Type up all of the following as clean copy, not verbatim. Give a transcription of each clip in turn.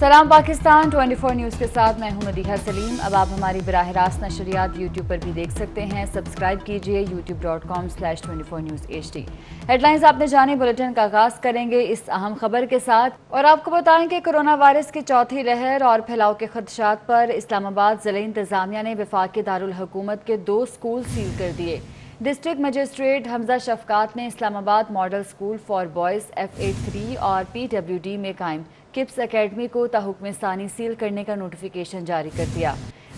सलाम पाकिस्तान 24 न्यूज़ के साथ मैं हूं मदीहा सलीम। अब आप हमारी बराह रास्त नशरियात यूट्यूब पर भी देख सकते हैं। सब्सक्राइब कीजिए youtube.com/24newshd। हेडलाइंस आपने जाने, बुलेटिन का आगाज करेंगे इस अहम खबर के साथ और आपको बताएं कि कोरोना वायरस की चौथी लहर और फैलाव के खदशात पर इस्लामाबाद ज़िला इंतजामिया ने वफाकी दारुल हुकूमत के 2 स्कूल सील कर दिए। डिस्ट्रिक्ट मजिस्ट्रेट हमजा शफकात ने Islamabad model school for boys FA3 और PWD में कायम किप्स एकेडमी को ताहुक्म सानी सील करने का नोटिफिकेशन जारी कर दिया।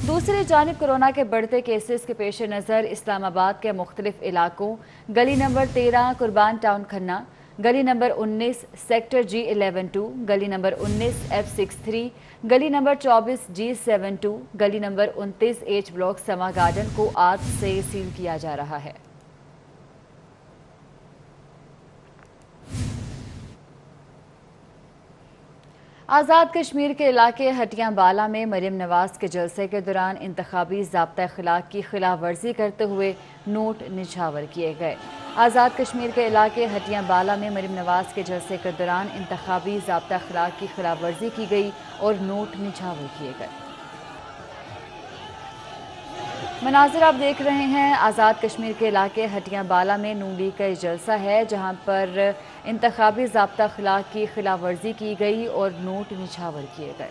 दूसरी जानिब कोरोना के बढ़ते केसेस के पेश नज़र इस्लामाबाद के मुख्तलिफ इलाकों गली नंबर 13 कुर्बान टाउन खन्ना, गली नंबर 19 सेक्टर G11-2, गली नंबर 19 F63, गली नंबर 24 G72, गली नंबर 29 H ब्लॉक समा गार्डन को आज से सील किया जा रहा है। आज़ाद कश्मीर के इलाके हटियां बाला में मरीम नवाज के जलसे के दौरान इंतखाबी ज़ाब्ता अखलाक की खिलाफ वर्जी करते हुए नोट निछावर किए गए। आज़ाद कश्मीर के इलाके हटियां बाला में मरीम नवाज के जलसे के दौरान इंतखाबी ज़ाब्ता अखलाक की खिलाफ वर्जी की गई और नोट निछावर किए गए। मनाजिर आप देख रहे हैं आज़ाद कश्मीर के इलाके हटियां बाला में नून लीग का जलसा है, जहां पर इंतखाबी ज़ाब्ता अखलाक की खिलाफ वर्जी की गई और नोट निछावर किए गए।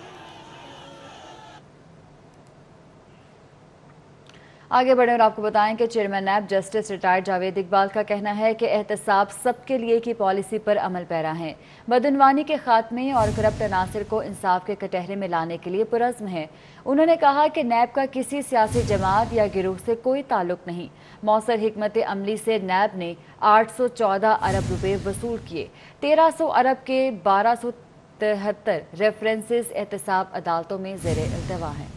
आगे बढ़े और आपको बताएं कि chairman NAB justice retired Javed Iqbal का कहना है कि एहतसाब सबके लिए की पॉलिसी पर अमल पैरा है। बदनवानी के खात्मे और करप्ट अनासिर को इंसाफ के कटहरे में लाने के लिए पुरज़्म है। उन्होंने कहा कि नैब का किसी सियासी जमात या गिरोह से कोई ताल्लुक नहीं। मौसर हिकमत अमली से नैब ने 814 अरब रुपए वसूल किए। 1300 अरब के 1273 रेफरेंसेस एहतसाब अदालतों में ज़ेरे इल्तवा हैं।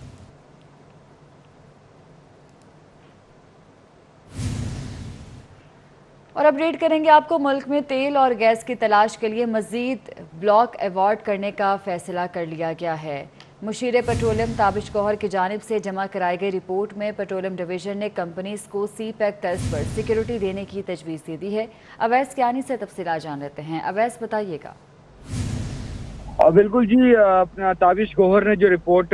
और अपडेट करेंगे आपको, मुल्क में तेल और गैस की तलाश के लिए मजीद ब्लॉक अवार्ड करने का फैसला कर लिया गया है। मुशीर पेट्रोलियम ताबिश गौहर की जानिब से जमा कराई गई रिपोर्ट में पेट्रोलियम डिवीजन ने कंपनीज को CPEC तर्ज पर सिक्योरिटी देने की तजवीज़ दे दी है। अवैस कियानी से तफसीलात जान लेते हैं। अवैस बताइएगा। बिल्कुल जी, अपना ताबिश गौहर ने जो रिपोर्ट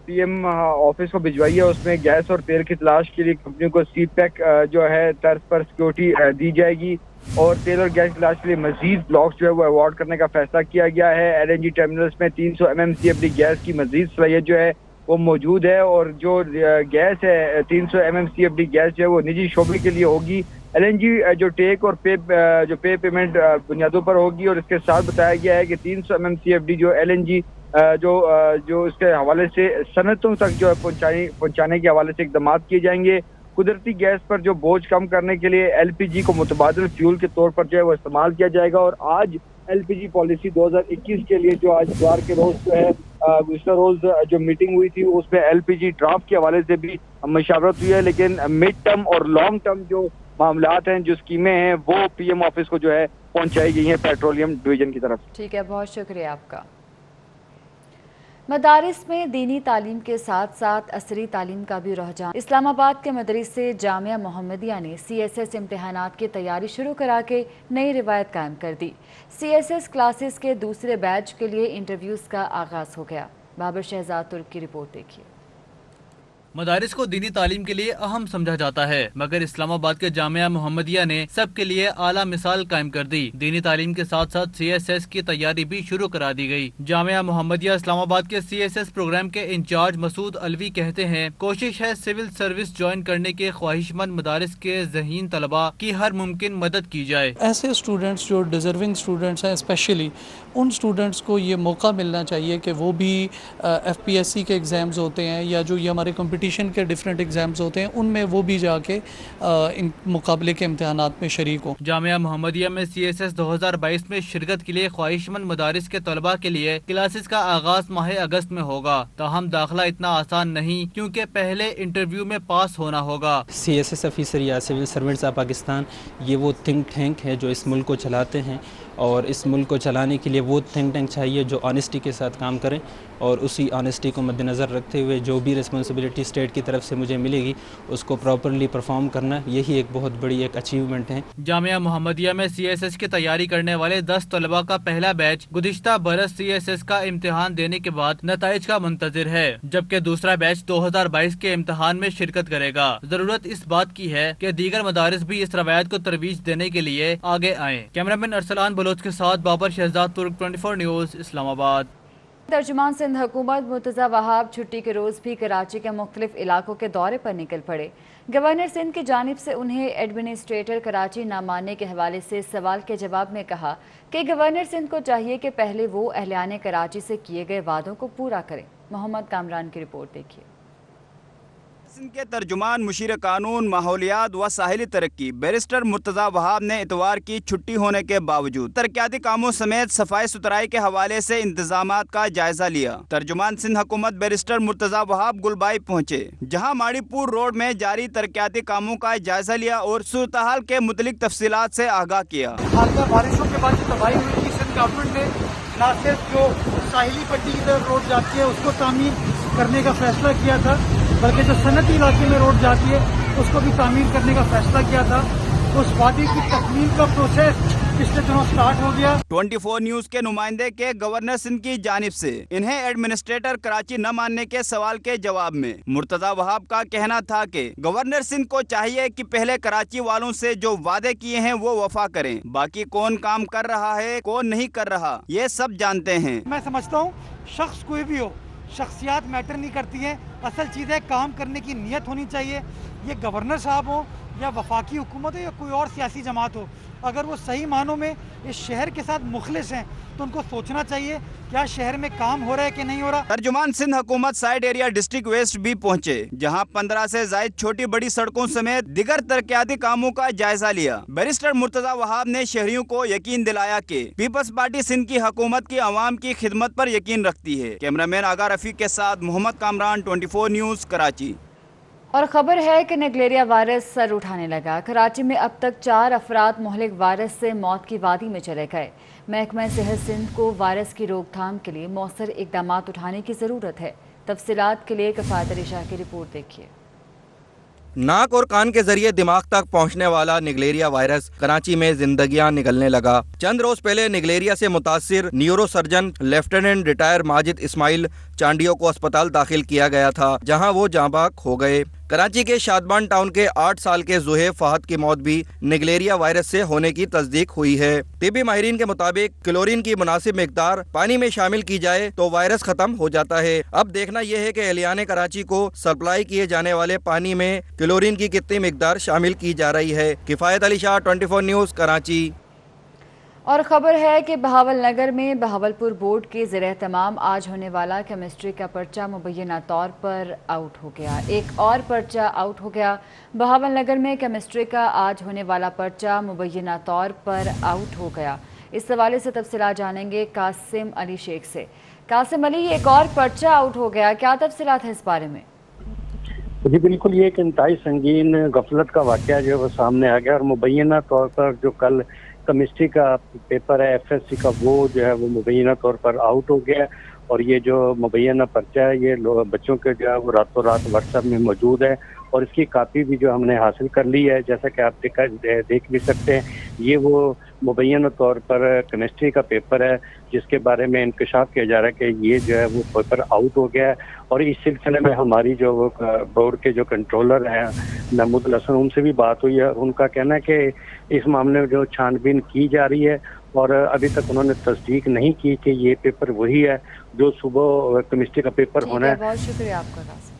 PM ऑफिस को भिजवाई है उसमें गैस और तेल की तलाश के लिए कंपनी को CPEC जो है तर्ज पर सिक्योरिटी दी जाएगी और तेल और गैस की तलाश के लिए मजीद ब्लॉक्स जो है वो अवार्ड करने का फैसला किया गया है। LNG टर्मिनल्स में 300 MMCFD गैस की मजीद सलाहियत जो है वो मौजूद है और जो गैस है 300 MMCFD गैस जो है वो निजी शोबे के लिए होगी। LNG जो टेक और पे पेमेंट बुनियादों पर होगी और इसके साथ बताया गया है कि 300 MMCFD जो LNG जो इसके हवाले से सनतों तक जो है पहुंचाने के हवाले से इकदाम किए जाएंगे। कुदरती गैस पर जो बोझ कम करने के लिए LPG को मुतबादिल फ्यूल के तौर पर जो है वो इस्तेमाल किया जाएगा और आज LPG पॉलिसी 2021 के लिए जो आज इतवार के रोज जो है गुज़श्ता रोज जो मीटिंग हुई थी उसमें LPG ड्राफ्ट के हवाले से भी मशावरत हुई है, लेकिन मिड टर्म और लॉन्ग टर्म जो मामलात हैं, जो स्कीमें हैं, वो PM ऑफिस को जो है पहुंचाई गई हैं पेट्रोलियम डिवीजन की तरफ। ठीक है, बहुत शुक्रिया आपका। मदारिस में दीनी तालीम के साथ साथ असरी तालीम का भी रुझान। इस्लामाबाद के मदरसे जामिया मोहम्मदिया ने CSS इम्तिहानात की तैयारी शुरू करा के नई रिवायत कायम कर दी। CSS क्लासेस के दूसरे बैच के लिए इंटरव्यूज़ का आगाज़ हो गया। बाबर शहजाद तुर्क की रिपोर्ट देखिए। मदारिस को दीनी तालीम के लिए अहम समझा जाता है, मगर इस्लामाबाद के जामिया मोहम्मदिया ने सबके लिए आला मिसाल कायम कर दी। दीनी तालीम के साथ साथ CSS की तैयारी भी शुरू करा दी गई। जामिया मोहम्मदिया इस्लामाबाद के CSS प्रोग्राम के इंचार्ज मसूद अलवी कहते हैं, कोशिश है सिविल सर्विस ज्वाइन करने के ख्वाहिशमंद मदारिस के ज़हीन तलबा की हर मुमकिन मदद की जाए। ऐसे स्टूडेंट्स जो डिजर्विंग स्टूडेंट्स हैं, स्पेशली उन स्टूडेंट्स को ये मौका मिलना चाहिए कि वो भी FPSC के एग्ज़ाम्स होते हैं या जो ये हमारे कंपटीशन के डिफरेंट एग्ज़ाम्स होते हैं उनमें वो भी जाके इन मुकाबले के इम्तिहानात में शरीक हो। जामिया मोहम्मदिया में CSS 2022 में शिरकत के लिए ख्वाहिशमंद मदारिस के तलबा के लिए क्लासेस का आगाज माह अगस्त में होगा। ताहम दाखिला इतना आसान नहीं क्योंकि पहले इंटरव्यू में पास होना होगा। CSS ऑफिसर या सिविल सर्वेंट्स ऑफ पाकिस्तान ये वो थिंक टैंक है जो इस मुल्क को चलाते हैं اور اس ملک کو چلانے کے لیے وہ تھنک ٹینک چاہیے جو آنیسٹی کے ساتھ کام کریں، اور اسی آنیسٹی کو مد نظر رکھتے ہوئے جو بھی رسپانسبلٹی اسٹیٹ کی طرف سے مجھے ملے گی اس کو پراپرلی پرفارم کرنا، یہی ایک بہت بڑی ایک اچیومنٹ ہے۔ جامعہ محمدیہ میں CSS کی تیاری کرنے والے 10 طلباء کا پہلا بیچ گزشتہ برس CSS کا امتحان دینے کے بعد نتائج کا منتظر ہے، جبکہ دوسرا بیچ 2022 کے امتحان میں شرکت کرے گا۔ ضرورت اس بات کی ہے کہ دیگر مدارس بھی اس روایت کو ترویج دینے کے لیے آگے آئیں۔ کیمرامین ارسلان بلوچ کے ساتھ بابر شہزاد، ترک 24 نیوز، اسلام آباد۔ ترجمان سندھ حکومت مرتضی وہاب چھٹی کے روز بھی کراچی کے مختلف علاقوں کے دورے پر نکل پڑے۔ گورنر سندھ کی جانب سے انہیں ایڈمنسٹریٹر کراچی نہ ماننے کے حوالے سے سوال کے جواب میں کہا کہ گورنر سندھ کو چاہیے کہ پہلے وہ اہلیان کراچی سے کیے گئے وعدوں کو پورا کریں۔ محمد کامران کی رپورٹ دیکھیے۔ سندھ کے ترجمان مشیر قانون ماحولیات و ساحلی ترقی بیرسٹر مرتضی وہاب نے اتوار کی چھٹی ہونے کے باوجود ترقیاتی کاموں سمیت صفائی ستھرائی کے حوالے سے انتظامات کا جائزہ لیا۔ ترجمان سندھ حکومت بیرسٹر مرتضی وہاب گلبائی پہنچے، جہاں ماڑی پور روڈ میں جاری ترقیاتی کاموں کا جائزہ لیا اور صورتحال کے متعلق تفصیلات سے آگاہ کیا۔ حالیہ بارشوں کے بعد جو تباہی ہوئی تھی، سندھ گورنمنٹ نے نہ صرف جو ساحلی پٹی کی طرف روڈ جاتی ہے اس کو تعمیر کرنے کا فیصلہ کیا تھا، بلکہ جو صنعتی علاقے میں روڈ جاتی ہے اس کو بھی تعمیر کرنے کا فیصلہ کیا تھا۔ اس وعدے کی تکمیل کا پروسیس پچھلے دنوں سٹارٹ ہو گیا۔ 24 نیوز کے نمائندے کے گورنر سندھ کی جانب سے انہیں ایڈمنسٹریٹر کراچی نہ ماننے کے سوال کے جواب میں مرتضی وہاب کا کہنا تھا کہ گورنر سندھ کو چاہیے کہ پہلے کراچی والوں سے جو وعدے کیے ہیں وہ وفا کریں، باقی کون کام کر رہا ہے کون نہیں کر رہا یہ سب جانتے ہیں۔ میں سمجھتا ہوں شخص کوئی بھی ہو، شخصیات میٹر نہیں کرتی ہیں، اصل چیز ہے کام کرنے کی نیت ہونی چاہیے۔ یہ گورنر صاحب ہو یا وفاقی حکومت ہو یا کوئی اور سیاسی جماعت ہو، اگر وہ صحیح معنوں میں اس شہر کے ساتھ مخلص ہیں تو ان کو سوچنا چاہیے کیا شہر میں کام ہو رہا ہے کہ نہیں ہو رہا۔ ترجمان سندھ حکومت سائیڈ ایریا ڈسٹرکٹ ویسٹ بھی پہنچے، جہاں 15 سے زائد چھوٹی بڑی سڑکوں سمیت دیگر ترقیاتی کاموں کا جائزہ لیا۔ بیرسٹر مرتضی وہاب نے شہریوں کو یقین دلایا کہ پیپلز پارٹی سندھ کی حکومت کی عوام کی خدمت پر یقین رکھتی ہے۔ کیمرامین آغا رفیق کے ساتھ محمد کامران، 24 نیوز، کراچی۔ اور خبر ہے کہ نگلیریا وائرس سر اٹھانے لگا۔ کراچی میں اب تک 4 افراد مہلک وائرس سے موت کی وادی میں چلے گئے۔ محکمہ صحت سندھ کو وائرس کی روک تھام کے لیے مؤثر اقدامات اٹھانے کی ضرورت ہے۔ تفصیلات کے لیے کفایت علی شاہ کی رپورٹ دیکھیے۔ ناک اور کان کے ذریعے دماغ تک پہنچنے والا نگلیریا وائرس کراچی میں زندگیاں نگلنے لگا۔ چند روز پہلے نگلیریا سے متاثر neuro surgeon lieutenant retired Majid Ismail Chandio کو اسپتال داخل کیا گیا تھا، جہاں وہ جاں بحق ہو گئے۔ کراچی کے شادبان ٹاؤن کے 8 سال کے زہیب فہد کی موت بھی نگلیریا وائرس سے ہونے کی تصدیق ہوئی ہے۔ طبی ماہرین کے مطابق کلورین کی مناسب مقدار پانی میں شامل کی جائے تو وائرس ختم ہو جاتا ہے۔ اب دیکھنا یہ ہے کہ اہلیان کراچی کو سپلائی کیے جانے والے پانی میں کلورین کی کتنی مقدار شامل کی جا رہی ہے۔ کفایت علی شاہ، 24 نیوز، کراچی۔ اور خبر ہے کہ بہاول نگر میں بہاولپور بورڈ کے زیر اہتمام آج ہونے والا کیمسٹری کا پرچہ مبینہ طور پر آؤٹ ہو گیا۔ ایک اور پرچہ آؤٹ ہو گیا۔ بہاول نگر میں کیمسٹری کا آج ہونے والا پرچہ مبینہ طور پر آؤٹ ہو گیا۔ اس حوالے سے تفصیلات جانیں گے قاسم علی شیخ سے۔ قاسم علی، ایک اور پرچہ آؤٹ ہو گیا، کیا تفصیلات ہیں اس بارے میں؟ جی بالکل، یہ ایک انتہائی سنگین غفلت کا واقعہ جو ہے وہ سامنے آ گیا، اور مبینہ طور پر جو کل کیمسٹری کا پیپر ہے FSC کا، وہ جو ہے وہ مبینہ طور پر آؤٹ ہو گیا۔ اور یہ جو مبینہ پرچہ ہے یہ بچوں کے جو ہے وہ راتوں رات واٹس ایپ میں موجود ہے، اور اس کی کاپی بھی جو ہم نے حاصل کر لی ہے، جیسا کہ آپ دیکھ بھی سکتے ہیں۔ یہ وہ مبینہ طور پر کیمسٹری کا پیپر ہے جس کے بارے میں انکشاف کیا جا رہا ہے کہ یہ جو ہے وہ پیپر آؤٹ ہو گیا ہے۔ اور اس سلسلے میں ہماری جو وہ بورڈ کے جو کنٹرولر ہیں محمود الحسن، ان سے بھی بات ہوئی ہے، اور ان کا کہنا ہے کہ اس معاملے میں جو چھان بین کی جا رہی ہے، اور ابھی تک انہوں نے تصدیق نہیں کی کہ یہ پیپر وہی ہے جو صبح کیمسٹری کا پیپر ہونا ہے۔ بہت شکریہ آپ کا قاسم۔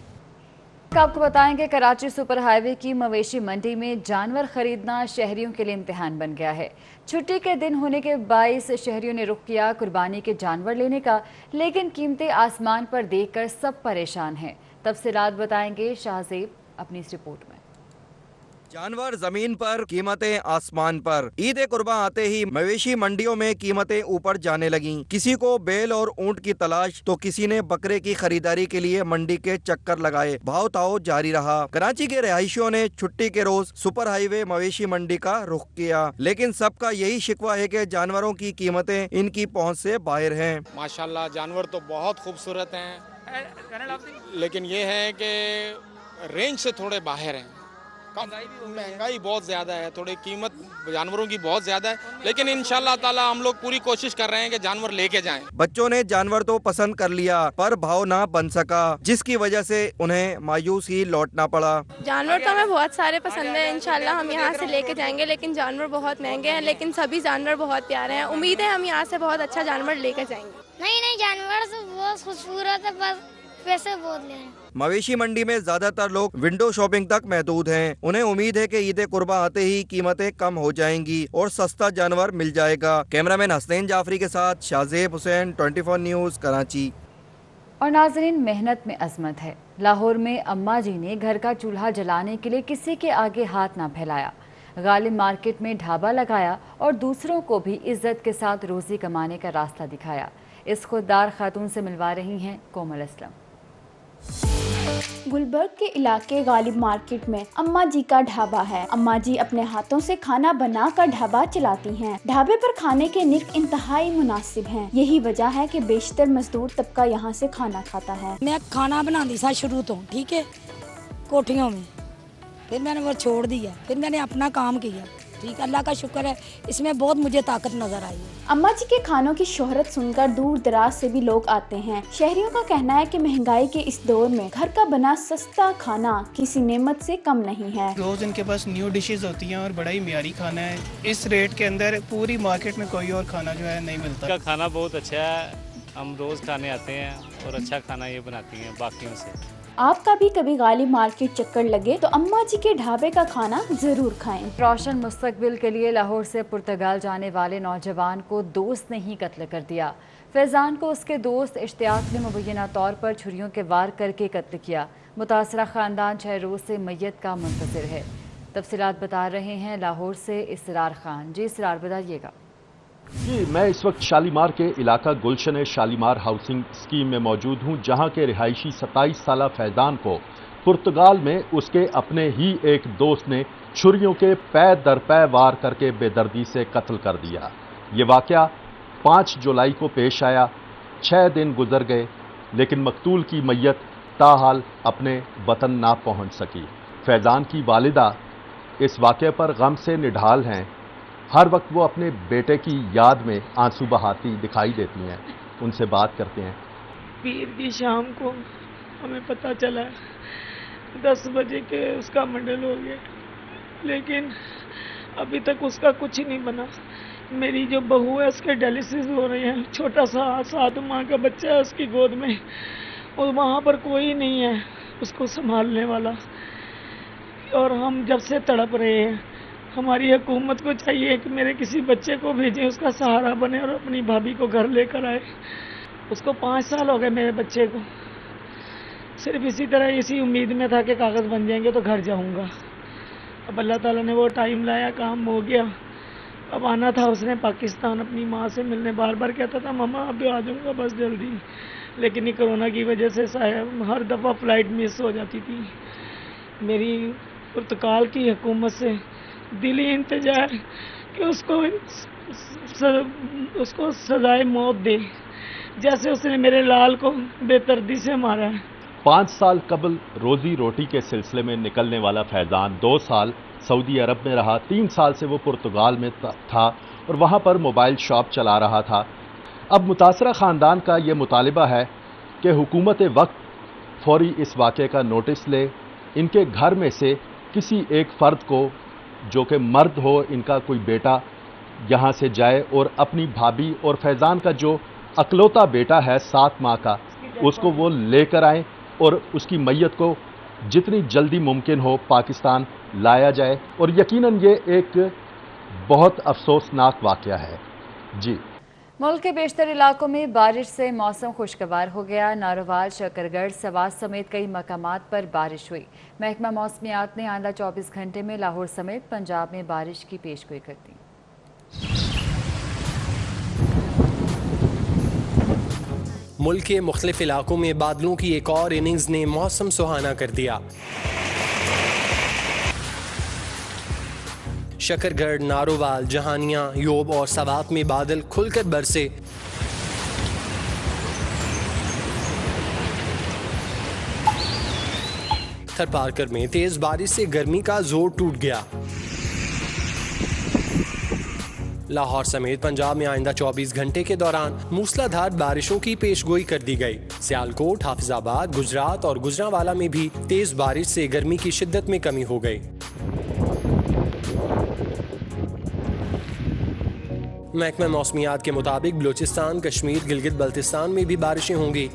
آپ کو بتائیں کہ کراچی سپر ہائی وے کی مویشی منڈی میں جانور خریدنا شہریوں کے لیے امتحان بن گیا ہے۔ چھٹی کے دن ہونے کے باعث شہریوں نے رخ کیا قربانی کے جانور لینے کا، لیکن قیمتیں آسمان پر دیکھ کر سب پریشان ہیں۔ تفصیلات بتائیں گے شاہ زیب اپنی اس رپورٹ میں۔ जानवर जमीन पर, कीमतें आसमान पर। ईद कुर्बान आते ही मवेशी मंडियों में कीमतें ऊपर जाने लगी। किसी को बैल और ऊंट की तलाश तो किसी ने बकरे की खरीदारी के लिए मंडी के चक्कर लगाए। भाव ताव जारी रहा। कराची के रहायशियों ने छुट्टी के रोज सुपर हाईवे मवेशी मंडी का रुख किया, लेकिन सबका यही शिकवा है कि जानवरों की कीमतें इनकी पहुँच से बाहर हैं। माशाल्लाह जानवर तो बहुत खूबसूरत हैं, लेकिन ये है कि रेंज से थोड़े बाहर हैं। महंगाई बहुत ज़्यादा है, थोड़ी कीमत जानवरों की बहुत ज़्यादा है, लेकिन इंशाल्लाह ताला हम लोग पूरी कोशिश कर रहे हैं कि जानवर लेके जाएं। बच्चों ने जानवर तो पसंद कर लिया पर भाव ना बन सका, जिसकी वजह से उन्हें मायूस ही लौटना पड़ा। जानवर तो हमें बहुत सारे पसंद है, इंशाल्लाह हम यहाँ से लेके जाएंगे, लेकिन जानवर बहुत महंगे हैं, लेकिन सभी जानवर बहुत प्यारे हैं। उम्मीद है हम यहाँ से बहुत अच्छा जानवर लेके जाएंगे। नहीं जानवर तो बहुत खूबसूरत है, बस पैसे बहुत ले रहे हैं। मवेशी मंडी में ज्यादातर लोग विंडो शॉपिंग तक महदूद हैं। उन्हें उम्मीद है कि ईद कुर्बान आते ही कीमतें कम हो जाएंगी और सस्ता जानवर मिल जाएगा। कैमरामैन हसनैन जाफरी के साथ शाहजेब हुसैन, 24 न्यूज़, कराची। और नाज़रीन, मेहनत में अजमत है। लाहौर में अम्मा जी ने घर का चूल्हा जलाने के लिए किसी के आगे हाथ ना फैलाया। गालिब मार्केट में ढाबा लगाया और दूसरों को भी इज्जत के साथ रोजी कमाने का रास्ता दिखाया। इस खुददार खातून से मिलवा रही हैं कोमल असलम। गुलबर्ग के इलाके गालिब मार्केट में अम्मा जी का ढाबा है। अम्मा जी अपने हाथों से खाना बनाकर ढाबा चलाती हैं। ढाबे पर खाने के निक इंतहाई मुनासिब हैं। यही वजह है कि बेशतर मजदूर तबका यहाँ से खाना खाता है। मैं खाना बनाती सा शुरू तो, ठीक है, कोठियों में, फिर मैंने वो छोड़ दिया, फिर मैंने अपना काम किया। ठीक, अल्लाह का शुक्र है, इसमें बहुत मुझे ताकत नजर आई है। अम्मा जी के खानों की शोहरत सुनकर दूर दराज से भी लोग आते हैं। शहरियों का कहना है कि महंगाई के इस दौर में घर का बना सस्ता खाना किसी नेमत से कम नहीं है। रोज इनके पास न्यू डिशेस होती हैं और बड़ा ही मियारी खाना है। इस रेट के अंदर पूरी मार्केट में कोई और खाना जो है नहीं मिलता। इनका खाना बहुत अच्छा है, हम रोज खाने आते हैं और अच्छा खाना ये बनाती हैं बाकियों से। आपका भी कभी गालिब मार्केट चक्कर लगे तो अम्मा जी के ढाबे का खाना जरूर खाएं। रोशन मुस्तकबिल के लिए लाहौर से पुर्तगाल जाने वाले नौजवान को दोस्त ने ही कत्ल कर दिया। फैजान को उसके दोस्त इश्तियाक ने मुबैना तौर पर छुरियों के वार करके कत्ल किया। मुतासरा खानदान 6 रोज से मैयत का मुंतज़िर है। तफसीलात बता रहे हैं लाहौर से इसरार खान। जी इसरार, बताइएगा। जी, मैं इस वक्त शालीमार के इलाका गुलशन शालीमार हाउसिंग स्कीम में मौजूद हूं, जहां के रिहायशी 27 साला फैजान को पुर्तगाल में उसके अपने ही एक दोस्त ने छुरियों के पै दर पै वार करके बेदर्दी से कत्ल कर दिया। ये वाकया 5 जुलाई को पेश आया। 6 दिन गुजर गए, लेकिन मकतूल की मैयत ताहाल अपने वतन ना पहुंच सकी। फैजान की वालिदा इस वाकये पर गम से निढाल हैं। हर वक्त वो अपने बेटे की याद में आंसू बहाती दिखाई देती हैं। उनसे बात करते हैं। पीर की शाम को हमें पता चला 10 बजे के उसका मंडल हो गया, लेकिन अभी तक उसका कुछ ही नहीं बना। मेरी जो बहू है उसके डायलिसिस हो रहे हैं। छोटा सा 7 माह का बच्चा है उसकी गोद में, और वहाँ पर कोई नहीं है उसको संभालने वाला। और हम जब से तड़प रहे हैं, हमारी हुकूमत को चाहिए कि मेरे किसी बच्चे को भेजें, उसका सहारा बने और अपनी भाभी को घर लेकर आए। उसको 5 साल हो गए मेरे बच्चे को। सिर्फ इसी तरह इसी उम्मीद में था कि कागज़ बन जाएंगे तो घर जाऊंगा। अब अल्लाह ताला ने वो टाइम लाया, काम हो गया। अब आना था उसने पाकिस्तान अपनी माँ से मिलने। बार बार कहता था मामा अब आ जाऊँगा बस जल्दी, लेकिन ये कोरोना की वजह से साहब हर दफ़ा फ़्लाइट मिस हो जाती थी। मेरी पुर्तगाल की हुकूमत से दिली इंतजार कि उसको सजाए मौत दे, जैसे उसने मेरे लाल को बेदर्दी से मारा है। 5 साल कबल रोजी रोटी के सिलसिले में निकलने वाला फैजान 2 साल सऊदी अरब में रहा। 3 साल से वो पुर्तगाल में था और वहाँ पर मोबाइल शॉप चला रहा था। अब मुतासरा ख़ानदान का ये मुतालिबा है कि हुकूमत वक्त फौरी इस वाक़े का नोटिस ले, इनके घर में से किसी एक फ़र्द को जो कि मर्द हो, इनका कोई बेटा यहाँ से जाए और अपनी भाभी और फैज़ान का जो अकलौता बेटा है 7 माह का, उसको वो लेकर आए और उसकी मैयत को जितनी जल्दी मुमकिन हो पाकिस्तान लाया जाए। और यकीनन ये एक बहुत अफसोसनाक वाक़या है। जी मुल्क के बेशतर इलाकों में बारिश से मौसम खुशगवार हो गया। नारोवाल, शकरगढ़, सवात समेत कई मकामात पर बारिश हुई। महकमा मौसमियात ने आइंदा 24 घंटे में लाहौर समेत पंजाब में बारिश की पेशगोई कर दी। मुल्क के मुख्तलिफ इलाकों में बादलों की एक और इनिंग्स ने मौसम सुहाना कर दिया। शकरगढ़, नारोवाल, जहानिया, योब और सवात में बादल खुलकर बरसे। थरपारकर में तेज बारिश से गर्मी का जोर टूट गया। लाहौर समेत पंजाब में आइंदा 24 घंटे के दौरान मूसलाधार बारिशों की पेशगोई कर दी गई। सियालकोट, हाफिजाबाद, गुजरात और गुजरांवाला में भी तेज बारिश से गर्मी की शिद्दत में कमी हो गई। महकमा मौसमियात के मुताबिक बलूचिस्तान, कश्मीर, गिलगित बल्तिस्तान में भी बारिशें होंगी।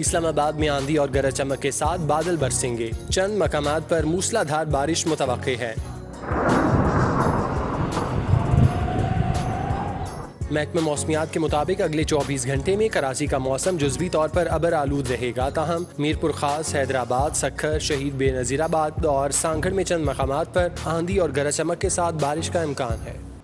इस्लामाबाद में आंधी और गरज चमक के साथ बादल बरसेंगे। चंद मकामात पर मूसलाधार बारिश मुतवक्के है। महकमा मौसमियात के मुताबिक अगले 24 घंटे में कराची का मौसम जुज़वी तौर पर अबर आलूद रहेगा। ताहम मीरपुर खास, हैदराबाद, सखर, शहीद बेनज़ीराबाद और सांगढ़ में चंद मकामात पर आंधी और गरज चमक के साथ बारिश का इम्कान है।